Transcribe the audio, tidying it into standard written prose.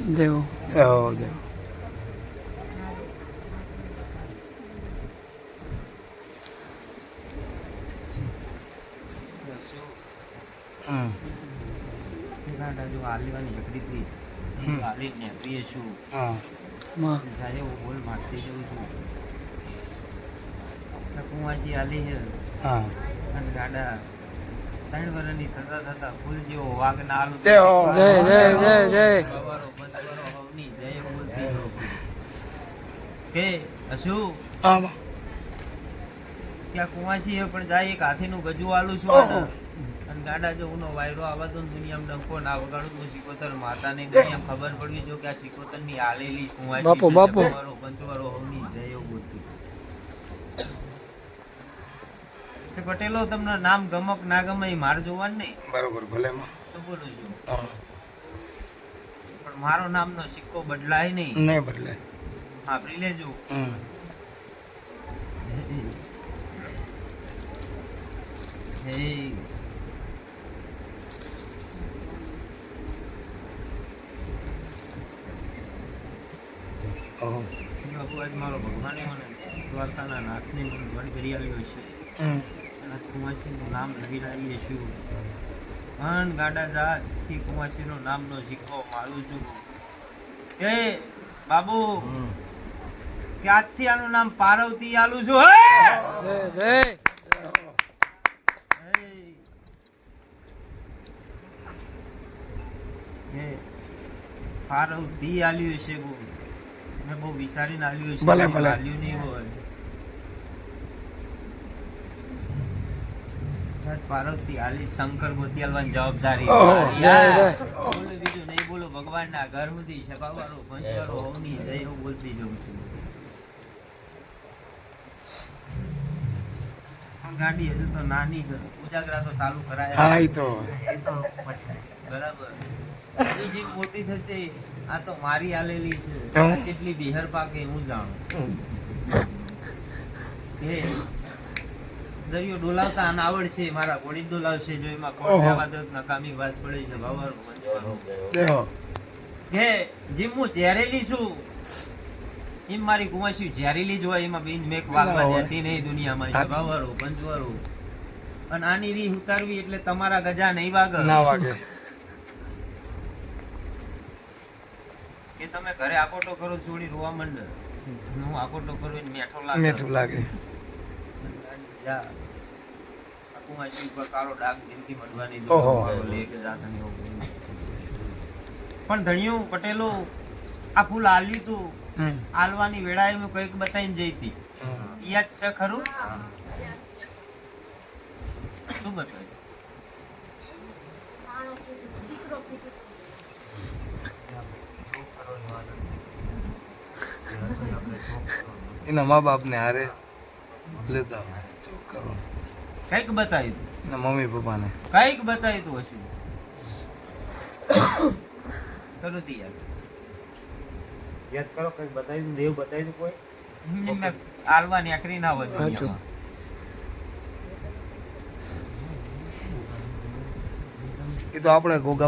દેવો દેવો જો આલીવાની એકડી થી આલી ને પીએ છું માં જાય હું બોલ મારતી જઉં છું કુંવાસી આલી છે અને ગાડા 3 વર્ષની થતા ફૂલ જેવો વાઘ ના આલુ જય જય જય જય સવારો બસવારો હવની જય બોલતી જો કે અસુ આમાં ત્યાં કુંવાસી હે પણ જાય એક હાથીનું ગજુ આલું છું અને ગાડા જો ઉનો વાયરો આવા તો દુનિયામાં ડંકો ના વગાડું તો સિકોતર માતાને દુનિયામાં ખબર પડવી જો કે આ સિકોતર ની આલેલી કુંવાસી બાપો બાપો પંચવારો હવની જય એવું બોલતી કે પટેલો તમને નામ ગમક ના ગમે એ માર જોવાનું નહીં બરોબર ભલે શું બોલું છું પણ મારો નામનો સિક્કો બદલાય નહીં નહીં બદલે સાંભળી લેજો હે બાપુ આજ મારો ભગવાને મને દ્વારકાના નાથને મને વડ કરી આવ્યો છે અને કુંવાસીનું નામ લઈ લાવીએ છું અન ગાડા જાતથી કુંવાસીનો નામનો સિક્કો મારું છું એ બાબુ ક્યાંથી આનું નામ પાર્વતી આલું છું જય જય પાર્વતી આલ્યું છે બહુ મેં બહુ વિચારીને આલ્યું છે ભલે ભલે આલ્યું નહીં હોય પાર્વતી આલી શંકર ગોતી આલવાની જવાબદારી બોલો બીજું નહીં બોલો ભગવાનના ઘર સુધી સભાવાળો પંચવાળો હોવની જય એવું બોલતી જવું છું ગાડી હજુ તો નાની ઉજાગરા તો ચાલુ કરાય હા ઈ તો બરાબર બીજી મોટી થશે આ તો મારી આલેલી છે કેટલી બિહાર પાકે હું જાણું કે દરિયો ડોલાવતા આને આવડશે મારા ઘોડી ડોલાવશે જો એમાં કોણ આવા દત નકામી વાત પડે છે ભાવારો દેવો કે જીમ હું ઝેરેલી છું એમ મારી કુંવાસી ઝેરેલી જ હોય એમાં બીજ મેક વાગવા દેતી નહીં દુનિયામાં ભાવારો પંચવારો અને આની રી ઉતારવી એટલે તમારા ગજા નહીં વાગે ના વાગે કે તમે ઘરે આકોટો કરો છોડી રોવા મંડ હું આકોટો કરું ને મીઠું લાગે પણ ધણિયું પટેલો આ ફૂલ આલ્યું તું આલવાની વેળાએ મેં કઈક બતાવીને જઈતી યાદ છે ખરું શું બતાવ્યું એના મા બાપ ને હારે લેતા કઈક બતાવ્યું એના મમ્મી પપ્પા ને કઈક બતાવ્યું તું હશું કરું તી યાદ કરો કઈક બતાવ્યું દેવ બતાવ્યું કોઈ આલવાની આખરી ના હોય એ તો આપણે ગોગા